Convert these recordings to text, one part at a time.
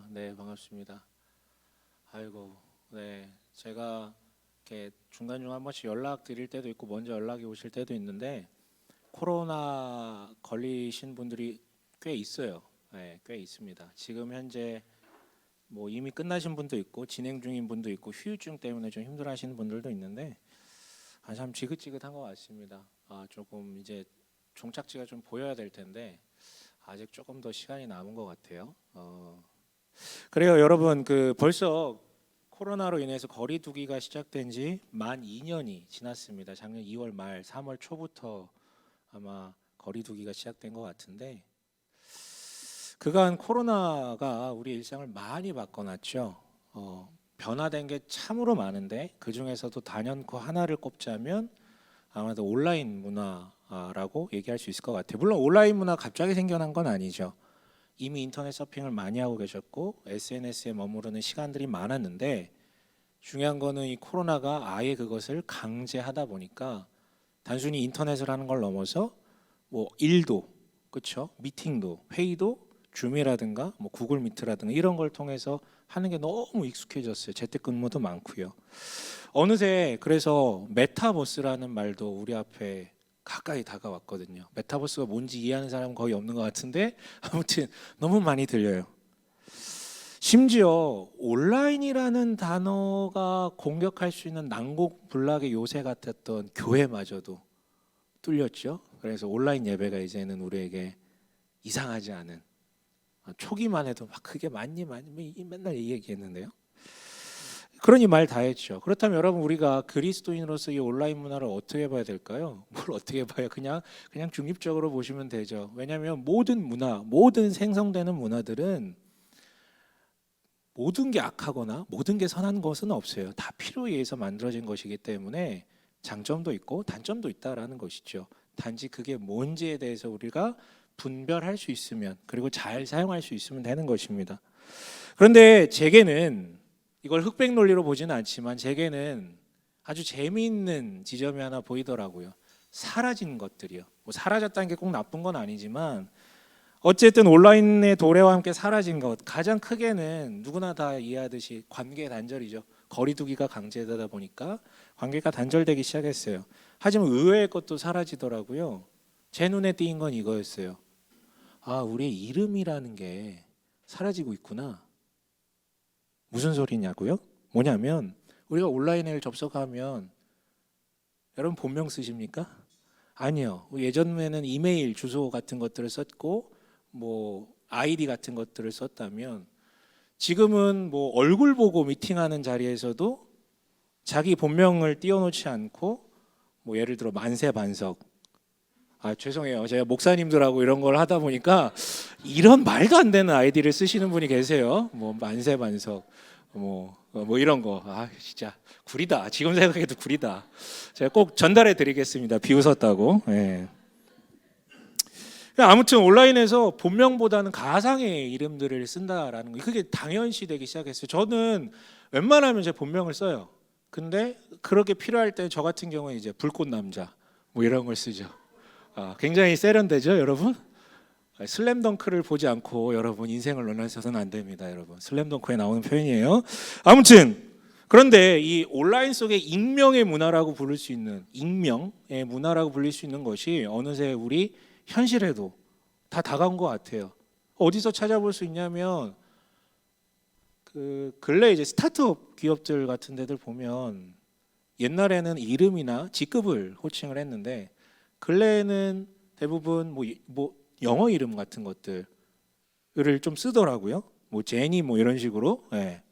네, 반갑습니다. 아이고, 네, 제가 이렇게 중간중간 한 번씩 연락 드릴 때도 있고 먼저 연락이 오실 때도 있는데 코로나 걸리신 분들이 꽤 있어요. 네, 꽤 있습니다. 지금 현재 뭐 이미 끝나신 분도 있고 진행 중인 분도 있고 후유증 때문에 좀 힘들어하시는 분들도 있는데 참 지긋지긋한 것 같습니다. 조금 이제 종착지가 좀 보여야 될 텐데 아직 조금 더 시간이 남은 것 같아요. 그래요, 여러분. 벌써 코로나로 인해서 거리두기가 시작된 지 만 2년이 지났습니다. 작년 2월 말, 3월 초부터 아마 거리두기가 시작된 것 같은데 그간 코로나가 우리 일상을 많이 바꿔놨죠. 변화된 게 참으로 많은데 그 중에서도 단연코 하나를 꼽자면 아마도 온라인 문화라고 얘기할 수 있을 것 같아요. 물론 온라인 문화 갑자기 생겨난 건 아니죠. 이미 인터넷 서핑을 많이 하고 계셨고 SNS에 머무르는 시간들이 많았는데 중요한 거는 이 코로나가 아예 그것을 강제하다 보니까 단순히 인터넷을 하는 걸 넘어서 뭐 일도 그렇죠, 미팅도 회의도 줌이라든가 뭐 구글 미트라든가 이런 걸 통해서 하는 게 너무 익숙해졌어요. 재택근무도 많고요. 어느새 그래서 메타버스라는 말도 우리 앞에 가까이 다가왔거든요. 메타버스가 뭔지 이해하는 사람은 거의 없는 것 같은데 아무튼 너무 많이 들려요. 심지어 온라인이라는 단어가 공격할 수 있는 난공불락의 요새 같았던 교회마저도 뚫렸죠. 그래서 온라인 예배가 이제는 우리에게 이상하지 않은, 초기만 해도 막 그게 맞니 맨날 이 얘기했는데요. 그러니 말 다 했죠. 그렇다면 여러분, 우리가 그리스도인으로서 이 온라인 문화를 어떻게 봐야 될까요? 뭘 어떻게 봐요? 그냥 중립적으로 보시면 되죠. 왜냐하면 모든 문화, 모든 생성되는 문화들은 모든 게 악하거나 모든 게 선한 것은 없어요. 다 필요에 의해서 만들어진 것이기 때문에 장점도 있고 단점도 있다라는 것이죠. 단지 그게 뭔지에 대해서 우리가 분별할 수 있으면, 그리고 잘 사용할 수 있으면 되는 것입니다. 그런데 제게는, 이걸 흑백 논리로 보지는 않지만 제게는 아주 재미있는 지점이 하나 보이더라고요. 사라진 것들이요. 뭐 사라졌다는 게 꼭 나쁜 건 아니지만 어쨌든 온라인의 도래와 함께 사라진 것, 가장 크게는 누구나 다 이해하듯이 관계 단절이죠. 거리두기가 강제되다 보니까 관계가 단절되기 시작했어요. 하지만 의외의 것도 사라지더라고요. 제 눈에 띄인 건 이거였어요. 우리의 이름이라는 게 사라지고 있구나. 무슨 소리냐고요? 뭐냐면 우리가 온라인을 접속하면, 여러분 본명 쓰십니까? 아니요. 예전에는 이메일 주소 같은 것들을 썼고 뭐 아이디 같은 것들을 썼다면, 지금은 뭐 얼굴 보고 미팅하는 자리에서도 자기 본명을 띄워놓지 않고 뭐 예를 들어 만세반석, 죄송해요, 제가 목사님들하고 이런 걸 하다 보니까 이런 말도 안 되는 아이디를 쓰시는 분이 계세요. 뭐 만세반석 뭐 이런 거, 진짜 구리다. 지금 생각해도 구리다. 제가 꼭 전달해 드리겠습니다. 비웃었다고. 예. 아무튼 온라인에서 본명보다는 가상의 이름들을 쓴다라는 거, 그게 당연시 되기 시작했어요. 저는 웬만하면 제 본명을 써요. 근데 그렇게 필요할 때 저 같은 경우에 이제 불꽃 남자 뭐 이런 걸 쓰죠. 굉장히 세련되죠, 여러분? 슬램덩크를 보지 않고 여러분 인생을 논하셔서는 안 됩니다, 여러분. 슬램덩크에 나오는 표현이에요. 아무튼 그런데 이 온라인 속의 익명의 문화라고 부를 수 있는, 익명의 문화라고 불릴 수 있는 것이 어느새 우리 현실에도 다 다가온 것 같아요. 어디서 찾아볼 수 있냐면 근래 이제 스타트업 기업들 같은 데들 보면 옛날에는 이름이나 직급을 호칭을 했는데 근래에는 대부분 뭐 영어 이름 같은 것들을 좀 쓰더라고요. 뭐 제니 뭐 이런 식으로. 예.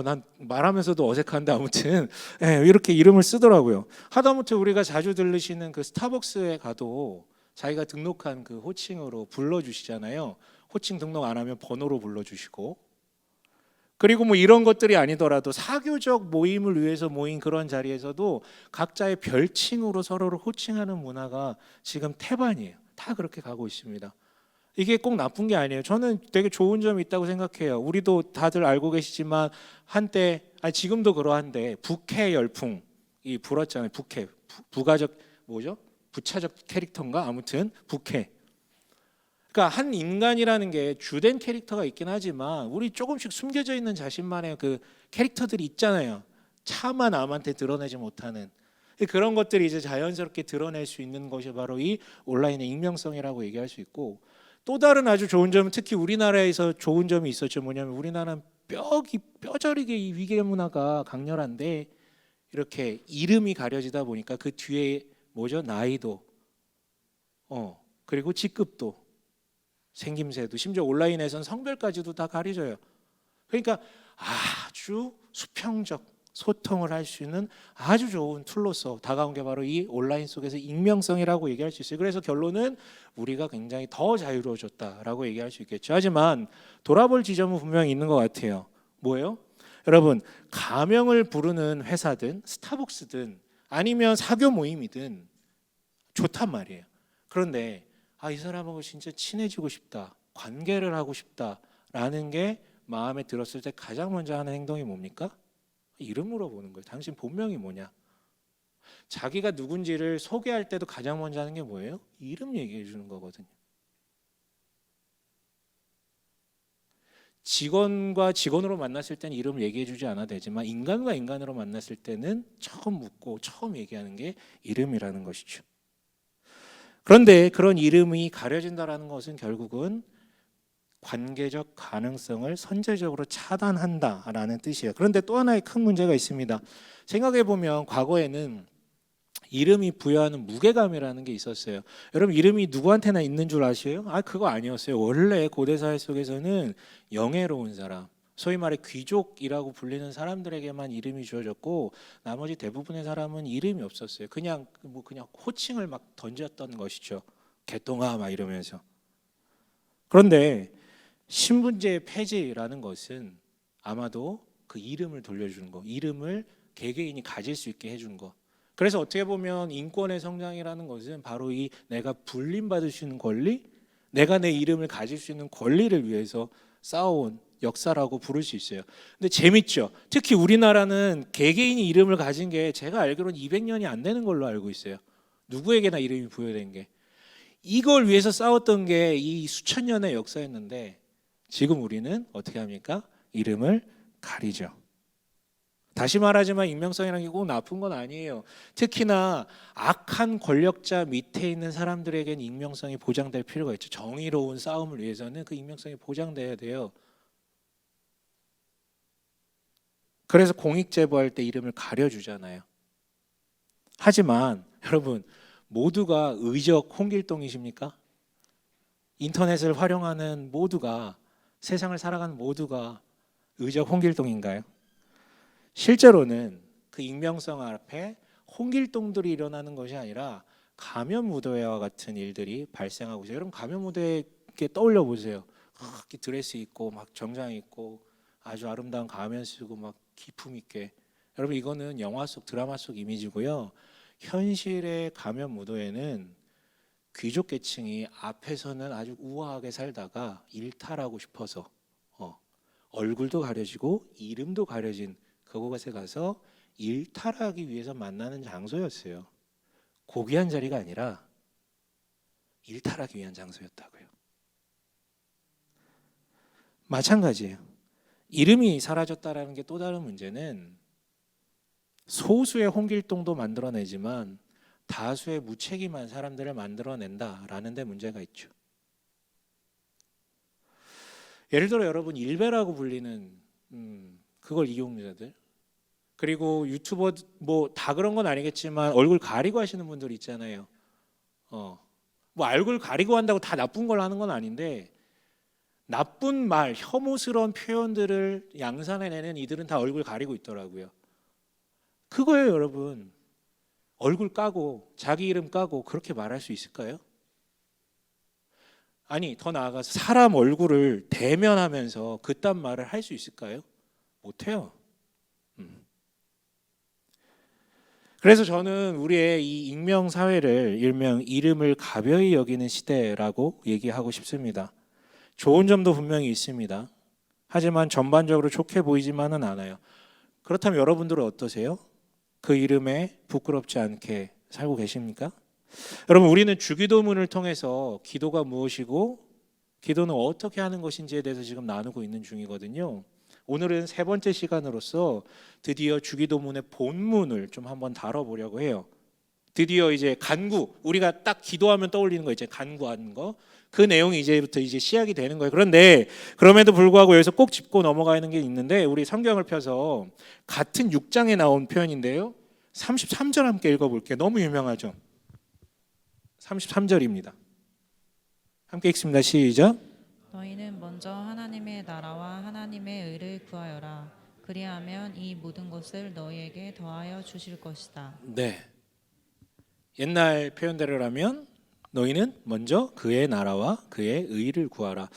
난 말하면서도 어색한데 아무튼 예, 이렇게 이름을 쓰더라고요. 하다못해 우리가 자주 들으시는 그 스타벅스에 가도 자기가 등록한 그 호칭으로 불러주시잖아요. 호칭 등록 안 하면 번호로 불러주시고, 그리고 뭐 이런 것들이 아니더라도 사교적 모임을 위해서 모인 그런 자리에서도 각자의 별칭으로 서로를 호칭하는 문화가 지금 태반이에요. 다 그렇게 가고 있습니다. 이게 꼭 나쁜 게 아니에요. 저는 되게 좋은 점이 있다고 생각해요. 우리도 다들 알고 계시지만 한때, 지금도 그러한데 부캐 열풍이 불었잖아요. 부캐, 부가적 뭐죠? 부차적 캐릭터인가? 아무튼 부캐. 그러니까 한 인간이라는 게 주된 캐릭터가 있긴 하지만 우리 조금씩 숨겨져 있는 자신만의 그 캐릭터들이 있잖아요. 차마 남한테 드러내지 못하는 그런 것들이 이제 자연스럽게 드러낼 수 있는 것이 바로 이 온라인의 익명성이라고 얘기할 수 있고, 또 다른 아주 좋은 점은 특히 우리나라에서 좋은 점이 있었죠. 뭐냐면 우리나라는 뼈저리게 이 위계 문화가 강렬한데 이렇게 이름이 가려지다 보니까 그 뒤에 뭐죠? 나이도 그리고 직급도 생김새도 심지어 온라인에선 성별까지도 다 가려져요. 그러니까 아주 수평적 소통을 할 수 있는 아주 좋은 툴로서 다가온 게 바로 이 온라인 속에서 익명성이라고 얘기할 수 있어요. 그래서 결론은 우리가 굉장히 더 자유로워졌다라고 얘기할 수 있겠죠. 하지만 돌아볼 지점은 분명히 있는 것 같아요. 뭐예요? 여러분, 가명을 부르는 회사든 스타벅스든 아니면 사교 모임이든 좋단 말이에요. 그런데 이 사람하고 진짜 친해지고 싶다, 관계를 하고 싶다라는 게 마음에 들었을 때 가장 먼저 하는 행동이 뭡니까? 이름 물어보는 거예요. 당신 본명이 뭐냐? 자기가 누군지를 소개할 때도 가장 먼저 하는 게 뭐예요? 이름 얘기해 주는 거거든요. 직원과 직원으로 만났을 때는 이름을 얘기해 주지 않아도 되지만 인간과 인간으로 만났을 때는 처음 묻고 처음 얘기하는 게 이름이라는 것이죠. 그런데 그런 이름이 가려진다라는 것은 결국은 관계적 가능성을 선제적으로 차단한다라는 뜻이에요. 그런데 또 하나의 큰 문제가 있습니다. 생각해 보면 과거에는 이름이 부여하는 무게감이라는 게 있었어요. 여러분, 이름이 누구한테나 있는 줄 아세요? 그거 아니었어요. 원래 고대 사회 속에서는 영예로운 사람, 소위 말해 귀족이라고 불리는 사람들에게만 이름이 주어졌고 나머지 대부분의 사람은 이름이 없었어요. 그냥 호칭을 막 던졌던 것이죠. 개똥아 막 이러면서. 그런데 신분제 폐지라는 것은 아마도 그 이름을 돌려주는 거, 이름을 개개인이 가질 수 있게 해준 거. 그래서 어떻게 보면 인권의 성장이라는 것은 바로 이 내가 불림받을 수 있는 권리, 내가 내 이름을 가질 수 있는 권리를 위해서 싸워온 역사라고 부를 수 있어요. 근데 재밌죠. 특히 우리나라는 개개인이 이름을 가진 게 제가 알기로는 200년이 안 되는 걸로 알고 있어요. 누구에게나 이름이 부여된 게. 이걸 위해서 싸웠던 게 이 수천 년의 역사였는데 지금 우리는 어떻게 합니까? 이름을 가리죠. 다시 말하지만 익명성이라는 게 꼭 나쁜 건 아니에요. 특히나 악한 권력자 밑에 있는 사람들에게는 익명성이 보장될 필요가 있죠. 정의로운 싸움을 위해서는 그 익명성이 보장돼야 돼요. 그래서 공익제보할 때 이름을 가려주잖아요. 하지만 여러분, 모두가 의적 홍길동이십니까? 인터넷을 활용하는 모두가, 세상을 살아가는 모두가 의적 홍길동인가요? 실제로는 그 익명성 앞에 홍길동들이 일어나는 것이 아니라 가면무도회와 같은 일들이 발생하고 있어요. 여러분, 가면무도회 떠올려 보세요. 이렇게 드레스 입고 막 정장 입고 아주 아름다운 가면 쓰고 막 기품 있게. 여러분, 이거는 영화 속 드라마 속 이미지고요. 현실의 가면무도회는 귀족 계층이 앞에서는 아주 우아하게 살다가 일탈하고 싶어서 얼굴도 가려지고 이름도 가려진 그곳에 가서 일탈하기 위해서 만나는 장소였어요. 고귀한 자리가 아니라 일탈하기 위한 장소였다고요. 마찬가지예요. 이름이 사라졌다라는 게 또 다른 문제는 소수의 홍길동도 만들어내지만 다수의 무책임한 사람들을 만들어낸다라는 데 문제가 있죠. 예를 들어 여러분, 일베라고 불리는 그걸 이용자들, 그리고 유튜버 뭐 다 그런 건 아니겠지만 얼굴 가리고 하시는 분들 있잖아요. 뭐 얼굴 가리고 한다고 다 나쁜 걸 하는 건 아닌데 나쁜 말, 혐오스러운 표현들을 양산해내는 이들은 다 얼굴 가리고 있더라고요. 그거예요, 여러분. 얼굴 까고 자기 이름 까고 그렇게 말할 수 있을까요? 아니, 더 나아가서 사람 얼굴을 대면하면서 그딴 말을 할 수 있을까요? 못해요. 그래서 저는 우리의 이 익명 사회를 일명 이름을 가벼이 여기는 시대라고 얘기하고 싶습니다. 좋은 점도 분명히 있습니다. 하지만 전반적으로 좋게 보이지만은 않아요. 그렇다면 여러분들은 어떠세요? 그 이름에 부끄럽지 않게 살고 계십니까? 여러분, 우리는 주기도문을 통해서 기도가 무엇이고 기도는 어떻게 하는 것인지에 대해서 지금 나누고 있는 중이거든요. 오늘은 세 번째 시간으로서 드디어 주기도문의 본문을 좀 한번 다뤄보려고 해요. 드디어 이제 간구, 우리가 딱 기도하면 떠올리는 거 이제 간구하는 거, 그 내용이 이제부터 이제 시작이 되는 거예요. 그런데 그럼에도 불구하고 여기서 꼭 짚고 넘어가는 게 있는데, 우리 성경을 펴서 같은 6장에 나온 표현인데요, 33절 함께 읽어볼게요. 너무 유명하죠. 33절입니다. 함께 읽습니다. 시작. 너희는 먼저 하나님의 나라와 하나님의 의를 구하여라. 그리하면 이 모든 것을 너희에게 더하여 주실 것이다. 네. 옛날 표현대로라면 너희는 먼저 그의 나라와 그의 의를 구하라.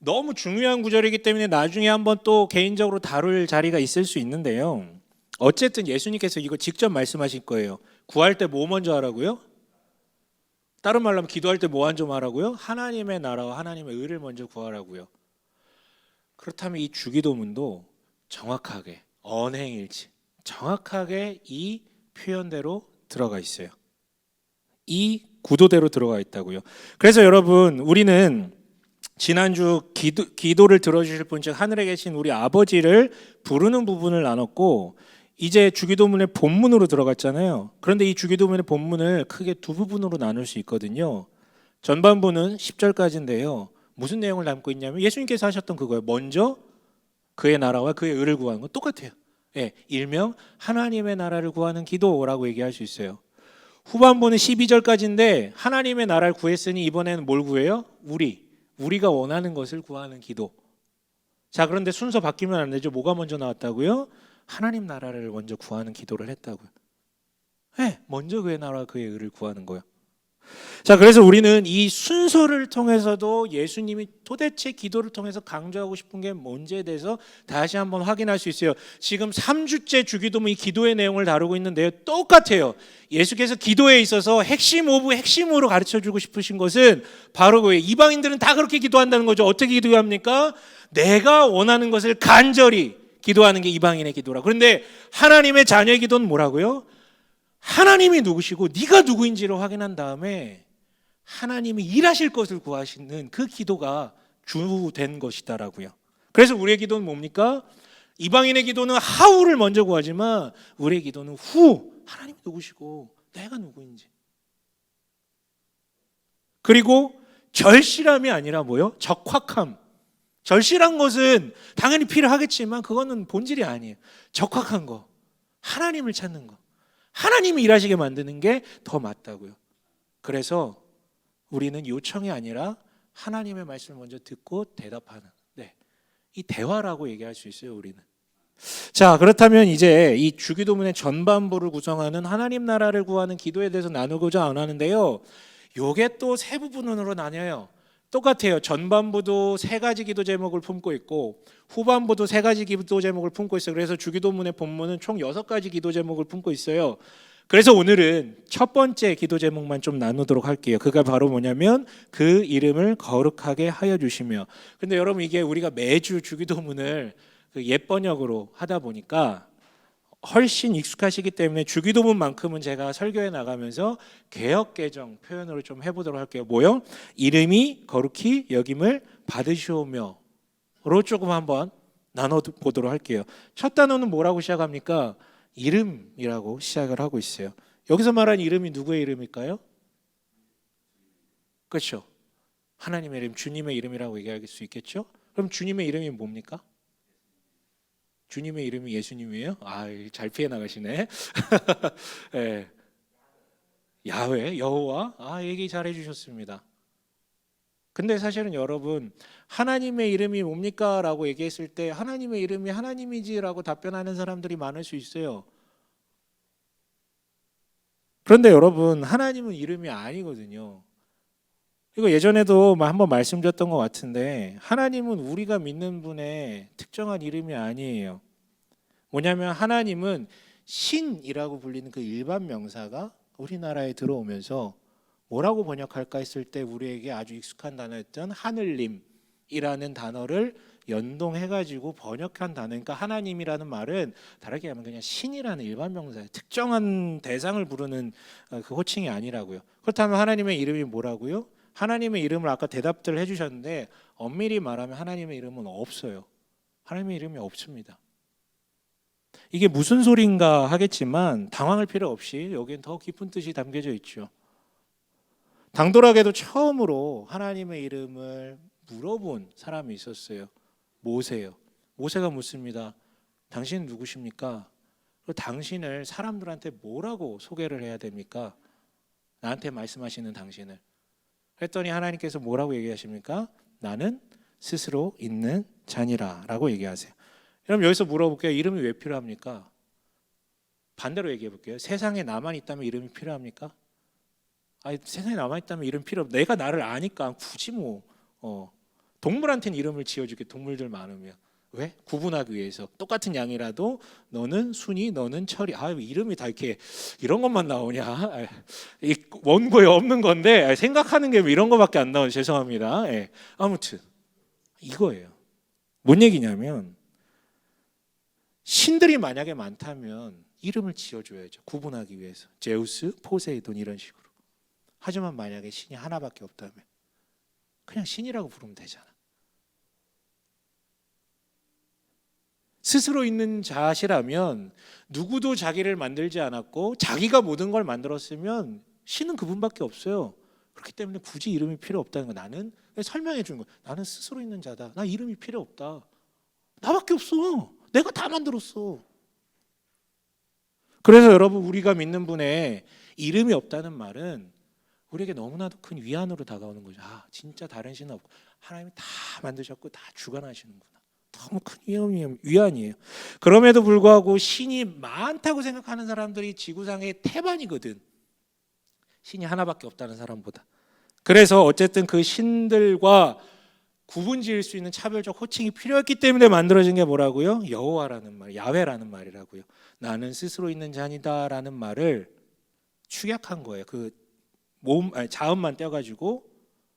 너무 중요한 구절이기 때문에 나중에 한번 또 개인적으로 다룰 자리가 있을 수 있는데요. 어쨌든 예수님께서 이거 직접 말씀하실 거예요. 구할 때 뭐 먼저 하라고요? 다른 말로 하면 기도할 때 뭐 먼저 하라고요? 하나님의 나라와 하나님의 의를 먼저 구하라고요. 그렇다면 이 주기도문도 정확하게 언행일치, 정확하게 이 표현대로 들어가 있어요. 이 구도대로 들어가 있다고요. 그래서 여러분, 우리는 지난주 기도를 들어주실 분, 즉 하늘에 계신 우리 아버지를 부르는 부분을 나눴고, 이제 주기도문의 본문으로 들어갔잖아요. 그런데 이 주기도문의 본문을 크게 두 부분으로 나눌 수 있거든요. 전반부는 10절까지인데요. 무슨 내용을 담고 있냐면 예수님께서 하셨던 그거예요. 먼저 그의 나라와 그의 의를 구하는 거 똑같아요. 예, 일명 하나님의 나라를 구하는 기도라고 얘기할 수 있어요. 후반부는 12절까지인데 하나님의 나라를 구했으니 이번에는 뭘 구해요? 우리가 원하는 것을 구하는 기도. 자, 그런데 순서 바뀌면 안 되죠. 뭐가 먼저 나왔다고요? 하나님 나라를 먼저 구하는 기도를 했다고요. 네, 먼저 그의 나라와 그의 의를 구하는 거예요. 자, 그래서 우리는 이 순서를 통해서도 예수님이 도대체 기도를 통해서 강조하고 싶은 게 뭔지에 대해서 다시 한번 확인할 수 있어요. 지금 3주째 주기도문 이 기도의 내용을 다루고 있는데요, 똑같아요. 예수께서 기도에 있어서 핵심 오브 핵심으로 가르쳐주고 싶으신 것은 바로 그예요. 이방인들은 다 그렇게 기도한다는 거죠. 어떻게 기도합니까? 내가 원하는 것을 간절히 기도하는 게 이방인의 기도라. 그런데 하나님의 자녀의 기도는 뭐라고요? 하나님이 누구시고 네가 누구인지를 확인한 다음에 하나님이 일하실 것을 구하시는 그 기도가 주된 것이다라고요. 그래서 우리의 기도는 뭡니까? 이방인의 기도는 하우를 먼저 구하지만 우리의 기도는 후, 하나님이 누구시고 내가 누구인지. 그리고 절실함이 아니라 뭐요? 적확함. 절실한 것은 당연히 필요하겠지만 그거는 본질이 아니에요. 적확한 거, 하나님을 찾는 거, 하나님이 일하시게 만드는 게 더 맞다고요. 그래서 우리는 요청이 아니라 하나님의 말씀을 먼저 듣고 대답하는, 이 대화라고 얘기할 수 있어요, 우리는. 자, 그렇다면 이제 이 주기도문의 전반부를 구성하는 하나님 나라를 구하는 기도에 대해서 나누고자 하는데요, 요게 또 세 부분으로 나뉘어요. 똑같아요. 전반부도 세 가지 기도 제목을 품고 있고 후반부도 세 가지 기도 제목을 품고 있어요. 그래서 주기도문의 본문은 총 6가지 기도 제목을 품고 있어요. 그래서 오늘은 첫 번째 기도 제목만 좀 나누도록 할게요. 그가 바로 뭐냐면 그 이름을 거룩하게 하여 주시며. 근데 여러분, 이게 우리가 매주 주기도문을 옛 번역으로 하다 보니까 훨씬 익숙하시기 때문에 주기도문만큼은 제가 설교에 나가면서 개역개정 표현으로 좀 해보도록 할게요. 뭐요? 이름이 거룩히 여김을 받으시오며로 조금 한번 나눠보도록 할게요. 첫 단어는 뭐라고 시작합니까? 이름이라고 시작을 하고 있어요. 여기서 말하는 이름이 누구의 이름일까요? 그렇죠. 하나님의 이름, 주님의 이름이라고 얘기할 수 있겠죠. 그럼 주님의 이름이 뭡니까? 주님의 이름이 예수님이에요? 잘 피해 나가시네. 네. 야훼, 여호와. 얘기 잘 해주셨습니다. 근데 사실은 여러분, 하나님의 이름이 뭡니까? 라고 얘기했을 때 하나님의 이름이 하나님이지라고 답변하는 사람들이 많을 수 있어요. 그런데 여러분, 하나님은 이름이 아니거든요. 이거 예전에도 한번 말씀드렸던 것 같은데, 하나님은 우리가 믿는 분의 특정한 이름이 아니에요. 뭐냐면 하나님은 신이라고 불리는 그 일반 명사가 우리나라에 들어오면서 뭐라고 번역할까 했을 때 우리에게 아주 익숙한 단어였던 하늘님이라는 단어를 연동해가지고 번역한 단어. 그러니까 하나님이라는 말은 다르게 하면 그냥 신이라는 일반 명사예요. 특정한 대상을 부르는 그 호칭이 아니라고요. 그렇다면 하나님의 이름이 뭐라고요? 하나님의 이름을 아까 대답들 해주셨는데 엄밀히 말하면 하나님의 이름은 없어요. 하나님의 이름이 없습니다. 이게 무슨 소린가 하겠지만 당황할 필요 없이 여기엔 더 깊은 뜻이 담겨져 있죠. 당돌하게도 처음으로 하나님의 이름을 물어본 사람이 있었어요. 모세요. 모세가 묻습니다. 당신은 누구십니까? 당신을 사람들한테 뭐라고 소개를 해야 됩니까? 나한테 말씀하시는 당신을. 했더니 하나님께서 뭐라고 얘기하십니까? 나는 스스로 있는 자니라 라고 얘기하세요. 그럼 여기서 물어볼게요. 이름이 왜 필요합니까? 반대로 얘기해 볼게요. 세상에 나만 있다면 이름이 필요합니까? 아니, 세상에 나만 있다면 이름 필요 없. 내가 나를 아니까 굳이 뭐 동물한테는 이름을 지어줄게. 동물들 많으면. 왜? 구분하기 위해서. 똑같은 양이라도 너는 순이, 너는 철이. 아, 이름이 다 이렇게 이런 것만 나오냐? 이 원고에 없는 건데 생각하는 게 이런 거밖에 안 나오죠. 죄송합니다. 예. 아무튼 이거예요. 뭔 얘기냐면 신들이 만약에 많다면 이름을 지어줘야죠. 구분하기 위해서. 제우스, 포세이돈 이런 식으로. 하지만 만약에 신이 하나밖에 없다면 그냥 신이라고 부르면 되잖아. 스스로 있는 자시라면 누구도 자기를 만들지 않았고 자기가 모든 걸 만들었으면 신은 그분밖에 없어요. 그렇기 때문에 굳이 이름이 필요 없다는 거. 나는 설명해 주는 거. 나는 스스로 있는 자다. 나 이름이 필요 없다. 나밖에 없어. 내가 다 만들었어. 그래서 여러분 우리가 믿는 분의 이름이 없다는 말은 우리에게 너무나도 큰 위안으로 다가오는 거죠. 아, 진짜 다른 신은 없고 하나님이 다 만드셨고 다 주관하시는구나. 너무 큰 위안이에요. 그럼에도 불구하고 신이 많다고 생각하는 사람들이 지구상의 태반이거든. 신이 하나밖에 없다는 사람보다. 그래서 어쨌든 그 신들과 구분 지을 수 있는 차별적 호칭이 필요했기 때문에 만들어진 게 뭐라고요? 여호와라는 말, 야훼라는 말이라고요. 나는 스스로 있는 자니다라는 말을 축약한 거예요. 그 자음만 떼어가지고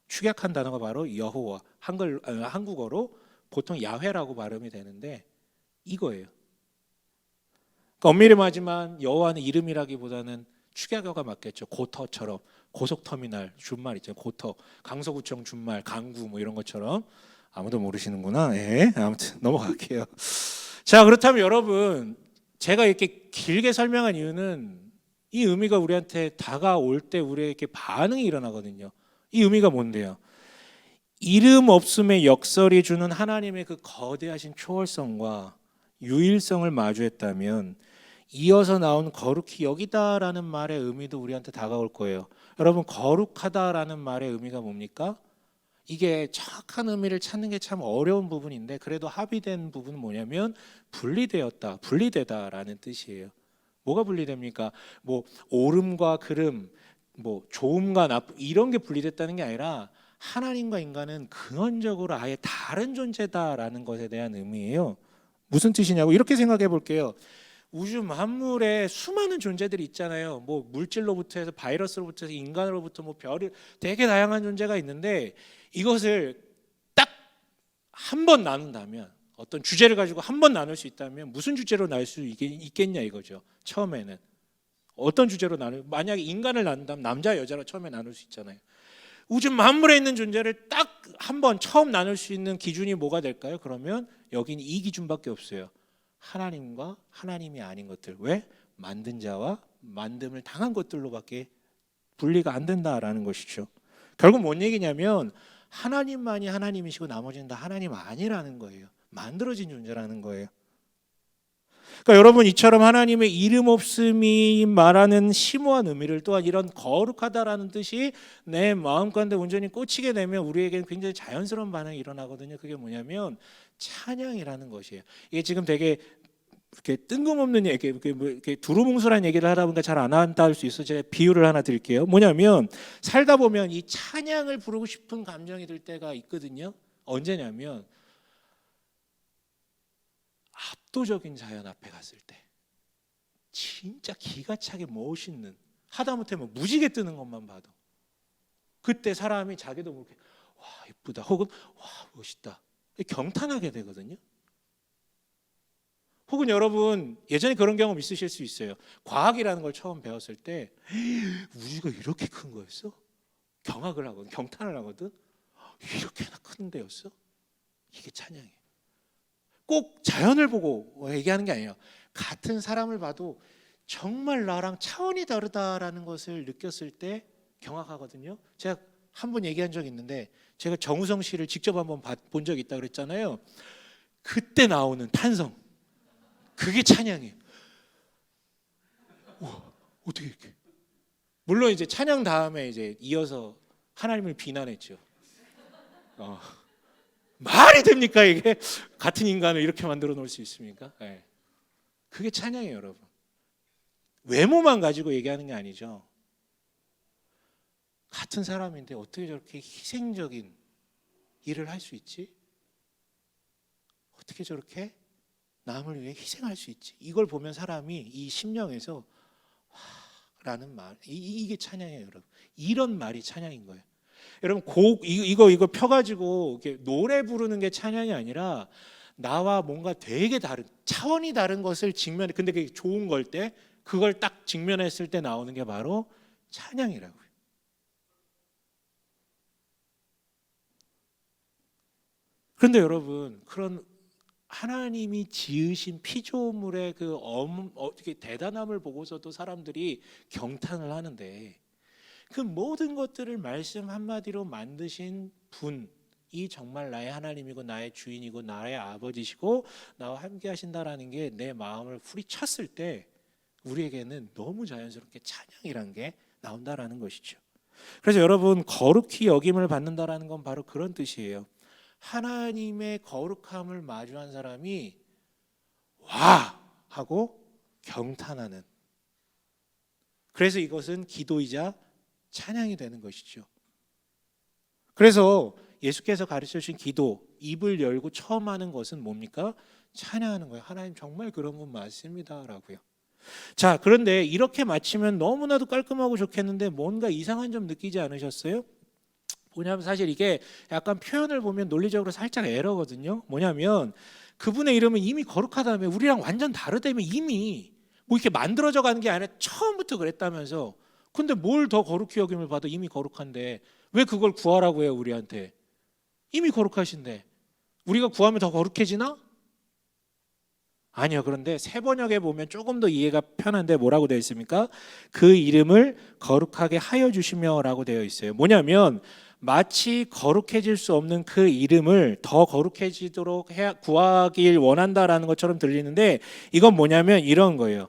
축약한 단어가 바로 여호와. 한국어로 보통 야훼라고 발음이 되는데 이거예요. 그러니까 엄밀히 말하지만 여호와는 이름이라기보다는 축약어가 맞겠죠. 고터처럼 고속터미널 준말 있잖아요. 고터, 강서구청 준말, 강구 뭐 이런 것처럼. 아무도 모르시는구나. 예, 아무튼 넘어갈게요. 자, 그렇다면 여러분 제가 이렇게 길게 설명한 이유는 이 의미가 우리한테 다가올 때 우리에게 반응이 일어나거든요. 이 의미가 뭔데요? 이름 없음의 역설이 주는 하나님의 그 거대하신 초월성과 유일성을 마주했다면 이어서 나온 거룩히 여기다라는 말의 의미도 우리한테 다가올 거예요. 여러분 거룩하다라는 말의 의미가 뭡니까? 이게 정확한 의미를 찾는 게 참 어려운 부분인데 그래도 합의된 부분은 뭐냐면 분리되었다, 분리되다라는 뜻이에요. 뭐가 분리됩니까? 뭐 옳음과 그름, 뭐 좋음과 나쁨 이런 게 분리됐다는 게 아니라 하나님과 인간은 근원적으로 아예 다른 존재다라는 것에 대한 의미예요. 무슨 뜻이냐고 이렇게 생각해 볼게요. 우주 만물에 수많은 존재들이 있잖아요. 뭐 물질로부터 해서 바이러스로부터 해서 인간으로부터 뭐 별이 되게 다양한 존재가 있는데 이것을 딱 한 번 나눈다면 어떤 주제를 가지고 한 번 나눌 수 있다면 무슨 주제로 나눌 수 있겠냐 이거죠. 처음에는 어떤 주제로 만약에 인간을 나눈다면 남자 여자로 처음에 나눌 수 있잖아요. 우주 만물에 있는 존재를 딱 한 번 처음 나눌 수 있는 기준이 뭐가 될까요? 그러면 여기는 이 기준밖에 없어요. 하나님과 하나님이 아닌 것들. 왜? 만든 자와 만듦을 당한 것들로밖에 분리가 안 된다라는 것이죠. 결국 뭔 얘기냐면 하나님만이 하나님이시고 나머지는 다 하나님 아니라는 거예요. 만들어진 존재라는 거예요. 그러니까 여러분 이처럼 하나님의 이름 없음이 말하는 심오한 의미를 또한 이런 거룩하다라는 뜻이 내 마음 가운데 온전히 꽂히게 되면 우리에게는 굉장히 자연스러운 반응이 일어나거든요. 그게 뭐냐면 찬양이라는 것이에요. 이게 지금 되게 이렇게 뜬금없는 얘기, 이렇게 두루뭉술한 얘기를 하다 보니까 잘 안 한다 할 수 있어. 제가 비유를 하나 드릴게요. 뭐냐면 살다 보면 이 찬양을 부르고 싶은 감정이 들 때가 있거든요. 언제냐면 압도적인 자연 앞에 갔을 때 진짜 기가 차게 멋있는 하다못해 뭐 무지개 뜨는 것만 봐도 그때 사람이 자기도 모르게 와 이쁘다 혹은 와 멋있다 경탄하게 되거든요. 혹은 여러분 예전에 그런 경험 있으실 수 있어요. 과학이라는 걸 처음 배웠을 때 우주가 이렇게 큰 거였어? 경악을 하거든, 경탄을 하거든. 이렇게나 큰 데였어? 이게 찬양이에요. 꼭 자연을 보고 얘기하는 게 아니에요. 같은 사람을 봐도 정말 나랑 차원이 다르다라는 것을 느꼈을 때 경악하거든요. 제가 한 번 얘기한 적이 있는데, 제가 정우성 씨를 직접 한번 본 적이 있다 그랬잖아요. 그때 나오는 탄성, 그게 찬양이에요. 우와, 어떻게 이렇게. 물론 이제 찬양 다음에 이제 이어서 하나님을 비난했죠. 말이 됩니까 이게? 같은 인간을 이렇게 만들어 놓을 수 있습니까? 네. 그게 찬양이에요, 여러분. 외모만 가지고 얘기하는 게 아니죠. 같은 사람인데 어떻게 저렇게 희생적인 일을 할 수 있지? 어떻게 저렇게 남을 위해 희생할 수 있지? 이걸 보면 사람이 이 심령에서 라는 말, 이게 찬양이에요, 여러분. 이런 말이 찬양인 거예요. 여러분, 곡 이거 펴가지고 이렇게 노래 부르는 게 찬양이 아니라 나와 뭔가 되게 다른 차원이 다른 것을 직면해. 근데 그게 좋은 걸 때 그걸 딱 직면했을 때 나오는 게 바로 찬양이라고요. 그런데 여러분, 그런 하나님이 지으신 피조물의 그 어떻게 대단함을 보고서도 사람들이 경탄을 하는데, 그 모든 것들을 말씀 한마디로 만드신 분이 정말 나의 하나님이고 나의 주인이고 나의 아버지시고 나와 함께 하신다라는 게 내 마음을 후리쳤을 때 우리에게는 너무 자연스럽게 찬양이란 게 나온다라는 것이죠. 그래서 여러분, 거룩히 여김을 받는다라는 건 바로 그런 뜻이에요. 하나님의 거룩함을 마주한 사람이 와 하고 경탄하는, 그래서 이것은 기도이자 찬양이 되는 것이죠. 그래서 예수께서 가르쳐 주신 기도, 입을 열고 처음 하는 것은 뭡니까? 찬양하는 거예요. 하나님 정말 그런 분 맞습니다라고요. 자, 그런데 이렇게 마치면 너무나도 깔끔하고 좋겠는데 뭔가 이상한 점 느끼지 않으셨어요? 뭐냐면 사실 이게 약간 표현을 보면 논리적으로 살짝 에러거든요. 뭐냐면 그분의 이름은 이미 거룩하다며, 우리랑 완전 다르다며, 이미 뭐 이렇게 만들어져 가는 게 아니라 처음부터 그랬다면서. 근데 뭘 더 거룩히 여김을 받아? 이미 거룩한데 왜 그걸 구하라고 해요 우리한테? 이미 거룩하신데 우리가 구하면 더 거룩해지나? 아니요. 그런데 새 번역에 보면 조금 더 이해가 편한데 뭐라고 되어 있습니까? 그 이름을 거룩하게 하여 주시며라고 되어 있어요. 뭐냐면 마치 거룩해질 수 없는 그 이름을 더 거룩해지도록 구하길 원한다라는 것처럼 들리는데, 이건 뭐냐면 이런 거예요.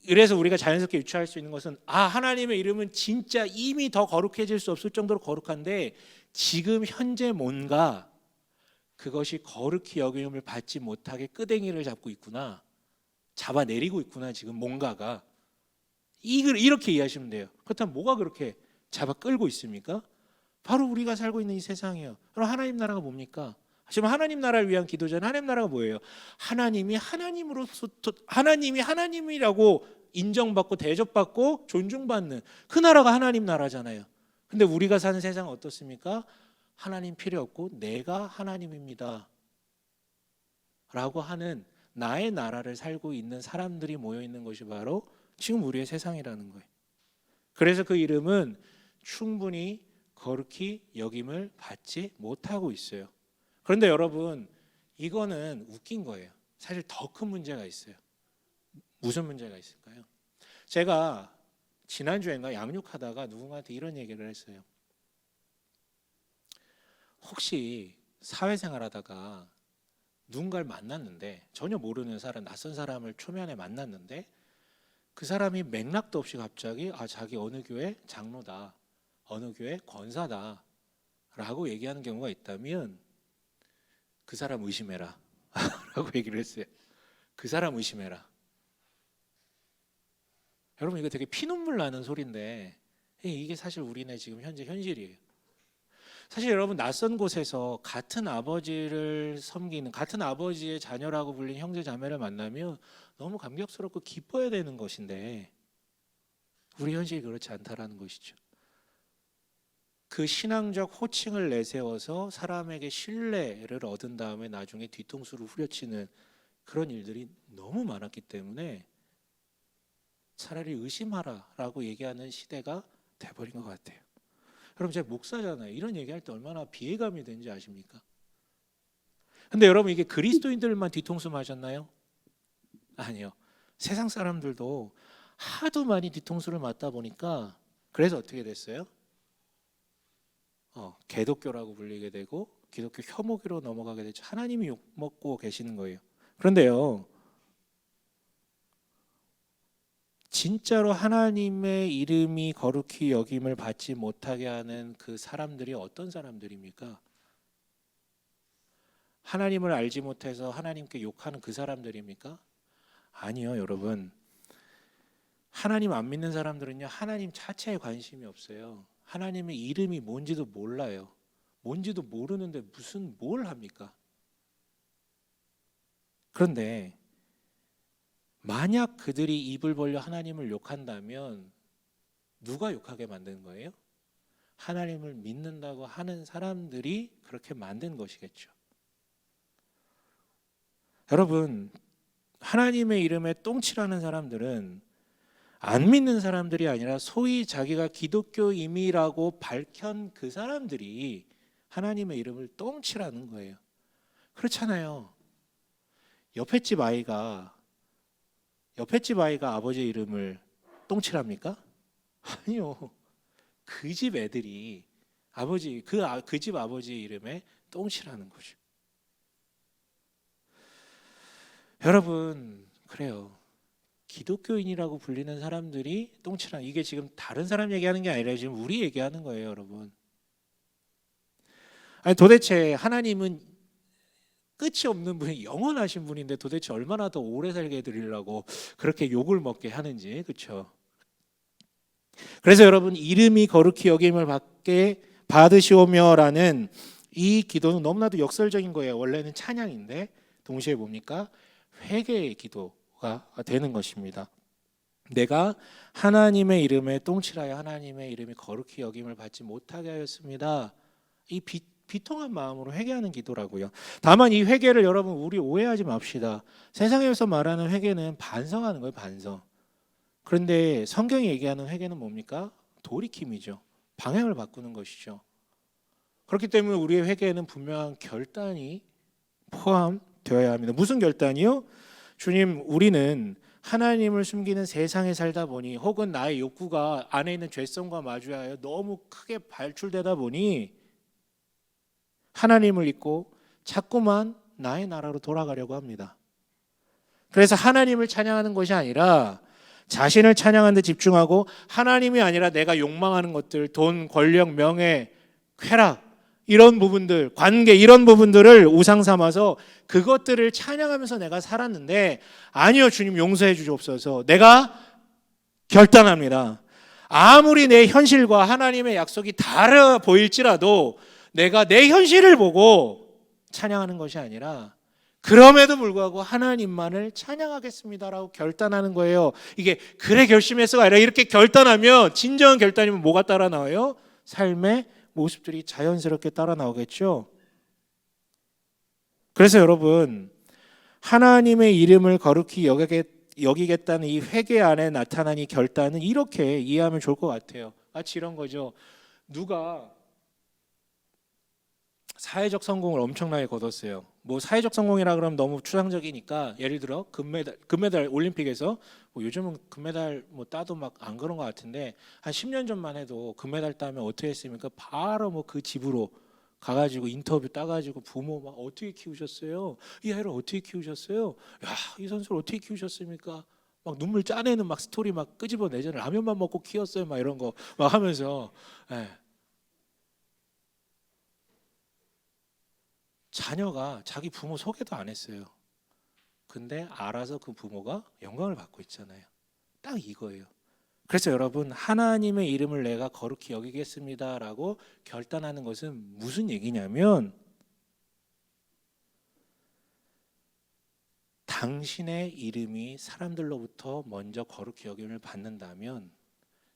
그래서 우리가 자연스럽게 유추할 수 있는 것은, 하나님의 이름은 진짜 이미 더 거룩해질 수 없을 정도로 거룩한데 지금 현재 뭔가 그것이 거룩히 여김을 받지 못하게 끄댕이를 잡고 있구나, 잡아내리고 있구나, 지금 뭔가가. 이렇게 이해하시면 돼요. 그렇다면 뭐가 그렇게 잡아 끌고 있습니까? 바로 우리가 살고 있는 이 세상이에요. 그럼 하나님 나라가 뭡니까? 지금 하나님 나라를 위한 기도잖아요. 하나님 나라가 뭐예요? 하나님이 하나님으로서, 하나님이 하나님이라고 인정받고 대접받고 존중받는 그 나라가 하나님 나라잖아요. 근데 우리가 사는 세상은 어떻습니까? 하나님 필요 없고 내가 하나님입니다 라고 하는 나의 나라를 살고 있는 사람들이 모여 있는 것이 바로 지금 우리의 세상이라는 거예요. 그래서 그 이름은 충분히 거룩히 여김을 받지 못하고 있어요. 그런데 여러분, 이거는 웃긴 거예요. 사실 더 큰 문제가 있어요. 무슨 문제가 있을까요? 제가 지난주엔가 양육하다가 누군가한테 이런 얘기를 했어요. 혹시 사회생활 하다가 누군가를 만났는데, 전혀 모르는 사람, 낯선 사람을 초면에 만났는데 그 사람이 맥락도 없이 갑자기 자기 어느 교회 장로다, 어느 교회 권사다 라고 얘기하는 경우가 있다면 그 사람 의심해라 라고 얘기를 했어요. 그 사람 의심해라. 여러분, 이거 되게 피눈물 나는 소리인데 이게 사실 우리네 지금 현재 현실이에요. 사실 여러분, 낯선 곳에서 같은 아버지를 섬기는, 같은 아버지의 자녀라고 불린 형제 자매를 만나면 너무 감격스럽고 기뻐야 되는 것인데 우리 현실이 그렇지 않다라는 것이죠. 그 신앙적 호칭을 내세워서 사람에게 신뢰를 얻은 다음에 나중에 뒤통수를 후려치는 그런 일들이 너무 많았기 때문에 차라리 의심하라라고 얘기하는 시대가 돼버린 것 같아요. 여러분 제가 목사잖아요. 이런 얘기할 때 얼마나 비애감이 되는지 아십니까? 근데 여러분 이게 그리스도인들만 뒤통수 맞았나요? 아니요. 세상 사람들도 하도 많이 뒤통수를 맞다 보니까 그래서 어떻게 됐어요? 개독교라고 불리게 되고 기독교 혐오교로 넘어가게 되죠. 하나님이 욕먹고 계시는 거예요. 그런데요, 진짜로 하나님의 이름이 거룩히 여김을 받지 못하게 하는 그 사람들이 어떤 사람들입니까? 하나님을 알지 못해서 하나님께 욕하는 그 사람들입니까? 아니요, 여러분. 하나님 안 믿는 사람들은요, 하나님 자체에 관심이 없어요. 하나님의 이름이 뭔지도 몰라요. 뭔지도 모르는데 무슨 뭘 합니까? 그런데 만약 그들이 입을 벌려 하나님을 욕한다면 누가 욕하게 만든 거예요? 하나님을 믿는다고 하는 사람들이 그렇게 만든 것이겠죠. 여러분, 하나님의 이름에 똥칠하는 사람들은 안 믿는 사람들이 아니라 소위 자기가 기독교임이라고 밝힌 그 사람들이 하나님의 이름을 똥칠하는 거예요. 그렇잖아요. 옆에 집 아이가 아버지 이름을 똥칠합니까? 아니요. 그 집 애들이 그 집 아버지 이름에 똥칠하는 거죠. 여러분, 그래요. 기독교인이라고 불리는 사람들이 똥칠하는, 이게 지금 다른 사람 얘기하는 게 아니라 지금 우리 얘기하는 거예요, 여러분. 아니 도대체 하나님은 끝이 없는 분이, 영원하신 분인데 도대체 얼마나 더 오래 살게 해드리려고 그렇게 욕을 먹게 하는지, 그렇죠? 그래서 여러분, 이름이 거룩히 여김을 받게 받으시오며라는 이 기도는 너무나도 역설적인 거예요. 원래는 찬양인데 동시에 뭡니까? 회개의 기도가 되는 것입니다. 내가 하나님의 이름에 똥칠하여 하나님의 이름이 거룩히 여김을 받지 못하게 하였습니다. 이 비통한 마음으로 회개하는 기도라고요. 다만 이 회개를 여러분 우리 오해하지 맙시다. 세상에서 말하는 회개는 반성하는 거예요, 반성. 그런데 성경이 얘기하는 회개는 뭡니까? 돌이킴이죠. 방향을 바꾸는 것이죠. 그렇기 때문에 우리의 회개에는 분명한 결단이 포함되어야 합니다. 무슨 결단이요? 주님, 우리는 하나님을 숨기는 세상에 살다 보니, 혹은 나의 욕구가 안에 있는 죄성과 마주하여 너무 크게 발출되다 보니 하나님을 잊고 자꾸만 나의 나라로 돌아가려고 합니다. 그래서 하나님을 찬양하는 것이 아니라 자신을 찬양하는 데 집중하고, 하나님이 아니라 내가 욕망하는 것들, 돈, 권력, 명예, 쾌락, 이런 부분들, 관계, 이런 부분들을 우상 삼아서 그것들을 찬양하면서 내가 살았는데, 아니요 주님 용서해 주옵소서, 내가 결단합니다. 아무리 내 현실과 하나님의 약속이 다르 보일지라도 내가 내 현실을 보고 찬양하는 것이 아니라 그럼에도 불구하고 하나님만을 찬양하겠습니다라고 결단하는 거예요. 이게 그래 결심했어가 아니라 이렇게 결단하면, 진정한 결단이면 뭐가 따라 나와요? 삶의 모습들이 자연스럽게 따라 나오겠죠. 그래서 여러분, 하나님의 이름을 거룩히 여기겠다는 이 회개 안에 나타난 이 결단은 이렇게 이해하면 좋을 것 같아요. 마치 이런 거죠. 누가 사회적 성공을 엄청나게 거뒀어요. 뭐 사회적 성공이라 그러면 너무 추상적이니까, 예를 들어 금메달 올림픽에서, 뭐 요즘은 금메달 뭐 따도 막 안 그런 것 같은데, 한 10년 전만 해도 금메달 따면 어떻게 했습니까? 바로 뭐 그 집으로 가가지고 인터뷰 따가지고 부모 막 어떻게 키우셨어요? 이 아이를 어떻게 키우셨어요? 야, 이 선수를 어떻게 키우셨습니까? 막 눈물 짜내는 막 스토리 막 끄집어내잖아요. 라면만 먹고 키웠어요, 막 이런 거 막 하면서. 예. 자녀가 자기 부모 소개도 안 했어요. 근데 알아서 그 부모가 영광을 받고 있잖아요. 딱 이거예요. 그래서 여러분, 하나님의 이름을 내가 거룩히 여기겠습니다라고 결단하는 것은 무슨 얘기냐면, 당신의 이름이 사람들로부터 먼저 거룩히 여김을 받는다면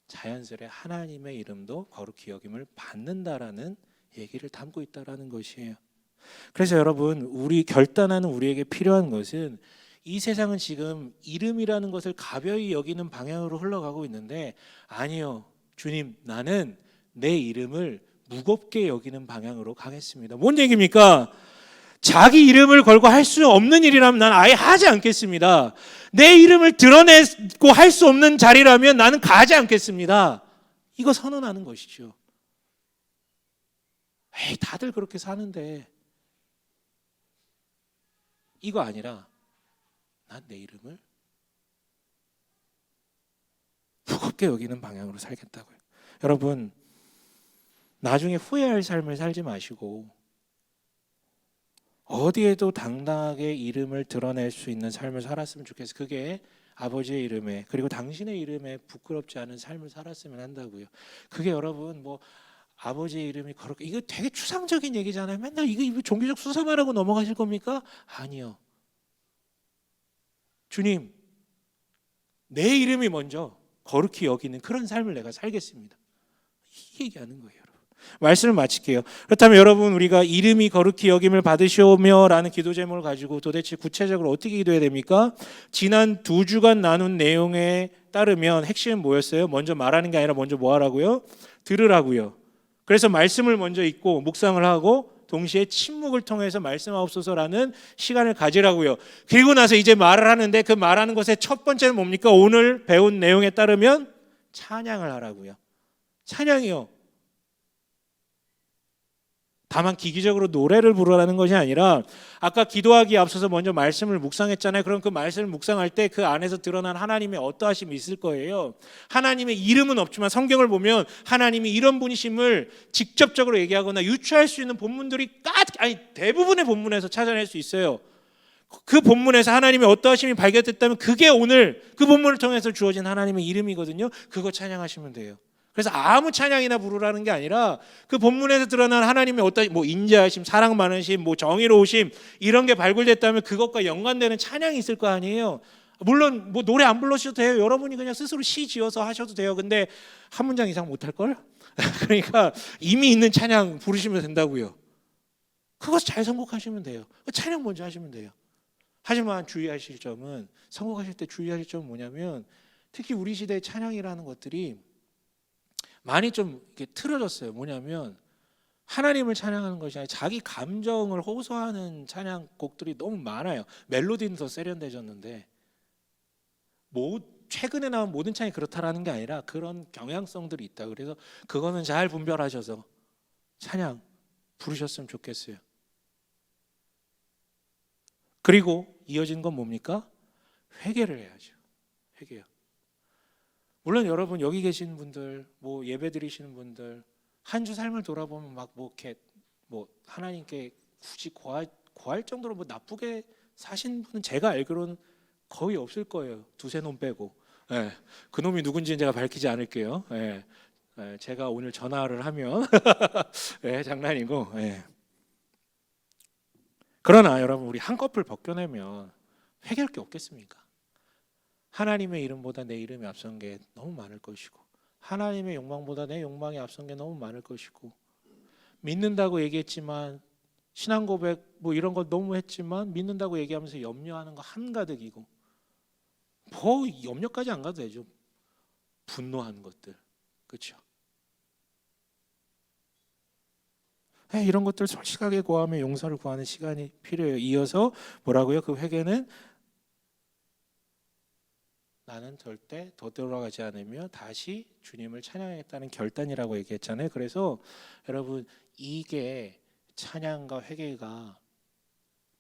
자연스레 하나님의 이름도 거룩히 여김을 받는다라는 얘기를 담고 있다라는 것이에요. 그래서 여러분, 우리 결단하는 우리에게 필요한 것은, 이 세상은 지금 이름이라는 것을 가벼이 여기는 방향으로 흘러가고 있는데, 아니요 주님, 나는 내 이름을 무겁게 여기는 방향으로 가겠습니다. 뭔 얘기입니까? 자기 이름을 걸고 할 수 없는 일이라면 난 아예 하지 않겠습니다. 내 이름을 드러내고 할 수 없는 자리라면 나는 가지 않겠습니다. 이거 선언하는 것이죠. 에이, 다들 그렇게 사는데 이거 아니라 난 내 이름을 무겁게 여기는 방향으로 살겠다고요. 여러분, 나중에 후회할 삶을 살지 마시고 어디에도 당당하게 이름을 드러낼 수 있는 삶을 살았으면 좋겠어요. 그게 아버지의 이름에 그리고 당신의 이름에 부끄럽지 않은 삶을 살았으면 한다고요. 그게 여러분 뭐 아버지의 이름이 거룩, 이거 되게 추상적인 얘기잖아요. 맨날 이거 종교적 수사만 하고 넘어가실 겁니까? 아니요. 주님, 내 이름이 먼저 거룩히 여기는 그런 삶을 내가 살겠습니다. 이 얘기하는 거예요. 말씀을 마칠게요. 그렇다면 여러분, 우리가 이름이 거룩히 여김을 받으시오며 라는 기도 제목을 가지고 도대체 구체적으로 어떻게 기도해야 됩니까? 지난 2주간 나눈 내용에 따르면 핵심은 뭐였어요? 먼저 말하는 게 아니라 먼저 뭐 하라고요? 들으라고요. 그래서 말씀을 먼저 읽고 묵상을 하고 동시에 침묵을 통해서 말씀하옵소서라는 시간을 가지라고요. 그리고 나서 이제 말을 하는데 그 말하는 것의 첫 번째는 뭡니까? 오늘 배운 내용에 따르면 찬양을 하라고요. 찬양이요. 다만 기기적으로 노래를 부르라는 것이 아니라 아까 기도하기에 앞서서 먼저 말씀을 묵상했잖아요. 그럼 그 말씀을 묵상할 때 그 안에서 드러난 하나님의 어떠하심이 있을 거예요. 하나님의 이름은 없지만 성경을 보면 하나님이 이런 분이심을 직접적으로 얘기하거나 유추할 수 있는 본문들이 대부분의 본문에서 찾아낼 수 있어요. 그 본문에서 하나님의 어떠하심이 발견됐다면 그게 오늘 그 본문을 통해서 주어진 하나님의 이름이거든요. 그거 찬양하시면 돼요. 그래서 아무 찬양이나 부르라는 게 아니라 그 본문에서 드러난 하나님의 어떤 뭐 인자하심, 사랑 많으심, 뭐 정의로우심 이런 게 발굴됐다면 그것과 연관되는 찬양이 있을 거 아니에요. 물론 뭐 노래 안 불러셔도 돼요. 여러분이 그냥 스스로 시 지어서 하셔도 돼요. 근데 한 문장 이상 못 할 걸? 그러니까 이미 있는 찬양 부르시면 된다고요. 그것 잘 선곡하시면 돼요. 찬양 먼저 하시면 돼요. 하지만 주의하실 점은, 선곡하실 때 주의하실 점은 뭐냐면 특히 우리 시대의 찬양이라는 것들이 많이 좀 이렇게 틀어졌어요. 뭐냐면 하나님을 찬양하는 것이 아니라 자기 감정을 호소하는 찬양곡들이 너무 많아요. 멜로디는 더 세련돼졌는데 최근에 나온 모든 찬양이 그렇다라는 게 아니라 그런 경향성들이 있다. 그래서 그거는 잘 분별하셔서 찬양 부르셨으면 좋겠어요. 그리고 이어진 건 뭡니까? 회개를 해야죠. 회개요. 물론 여러분 여기 계신 분들, 뭐 예배 드리시는 분들 한 주 삶을 돌아보면 막 뭐 이렇게 뭐 하나님께 굳이 고할 정도로 뭐 나쁘게 사신 분은 제가 알기로는 거의 없을 거예요. 두세 놈 빼고. 예, 그 놈이 누군지는 제가 밝히지 않을게요. 예, 제가 오늘 전화를 하면 예, 장난이고. 예. 그러나 여러분 우리 한꺼풀 벗겨내면 회개할 게 없겠습니까? 하나님의 이름보다 내 이름이 앞선 게 너무 많을 것이고 하나님의 욕망보다 내 욕망이 앞선 게 너무 많을 것이고 믿는다고 얘기했지만 신앙 고백 뭐 이런 거 너무 했지만 믿는다고 얘기하면서 염려하는 거 한가득이고 뭐 염려까지 안 가도 되죠. 분노하는 것들. 그렇죠? 이런 것들 솔직하게 구하며 용서를 구하는 시간이 필요해요. 이어서 뭐라고요? 그 회개는 나는 절대 더 돌아가지 않으며 다시 주님을 찬양하겠다는 결단이라고 얘기했잖아요. 그래서 여러분 이게 찬양과 회개가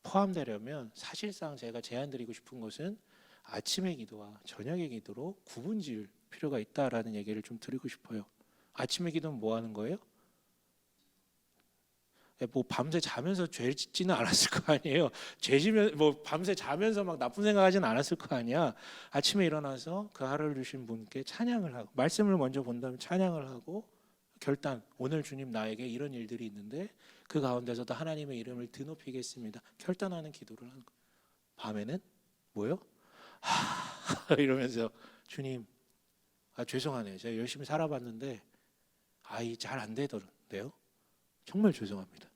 포함되려면 사실상 제가 제안드리고 싶은 것은 아침의 기도와 저녁의 기도로 구분지을 필요가 있다라는 얘기를 좀 드리고 싶어요. 아침의 기도는 뭐 하는 거예요? 뭐 밤새 자면서 죄 짓지는 않았을 거 아니에요. 죄 지면 뭐 밤새 자면서 막 나쁜 생각하지는 않았을 거 아니야. 아침에 일어나서 그 하루를 주신 분께 찬양을 하고 말씀을 먼저 본다면 찬양을 하고 결단, 오늘 주님 나에게 이런 일들이 있는데 그 가운데서도 하나님의 이름을 드높이겠습니다. 결단하는 기도를 하는 거예요. 밤에는 뭐요? 이러면서 주님 죄송하네요. 제가 열심히 살아봤는데 잘 안 되던데요. 정말 죄송합니다.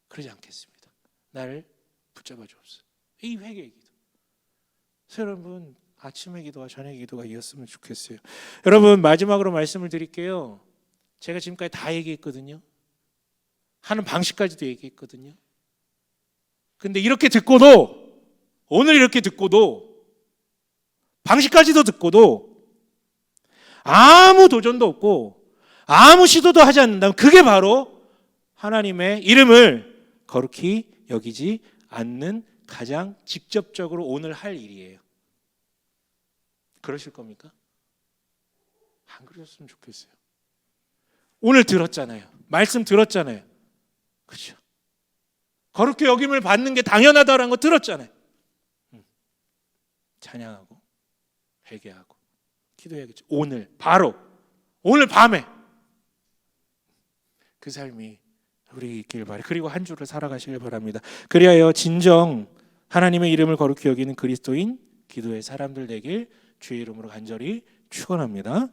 그러지 않겠습니다. 나를 붙잡아 주옵소서. 이 회개의 기도. 그래서 여러분 아침의 기도와 저녁의 기도가 이었으면 좋겠어요. 여러분 마지막으로 말씀을 드릴게요. 제가 지금까지 다 얘기했거든요. 하는 방식까지도 얘기했거든요. 근데 이렇게 듣고도, 오늘 이렇게 듣고도, 방식까지도 듣고도 아무 도전도 없고 아무 시도도 하지 않는다면 그게 바로 하나님의 이름을 거룩히 여기지 않는 가장 직접적으로 오늘 할 일이에요. 그러실 겁니까? 안 그러셨으면 좋겠어요. 오늘 들었잖아요. 말씀 들었잖아요. 그렇죠? 거룩히 여김을 받는 게 당연하다라는 거 들었잖아요. 찬양하고 회개하고 기도해야겠죠. 오늘 바로 오늘 밤에 그 삶이 우리 있길 바래. 그리고 한 주를 살아가시길 바랍니다. 그리하여 진정 하나님의 이름을 거룩히 여기는 그리스도인 기도의 사람들 되길 주의 이름으로 간절히 축원합니다.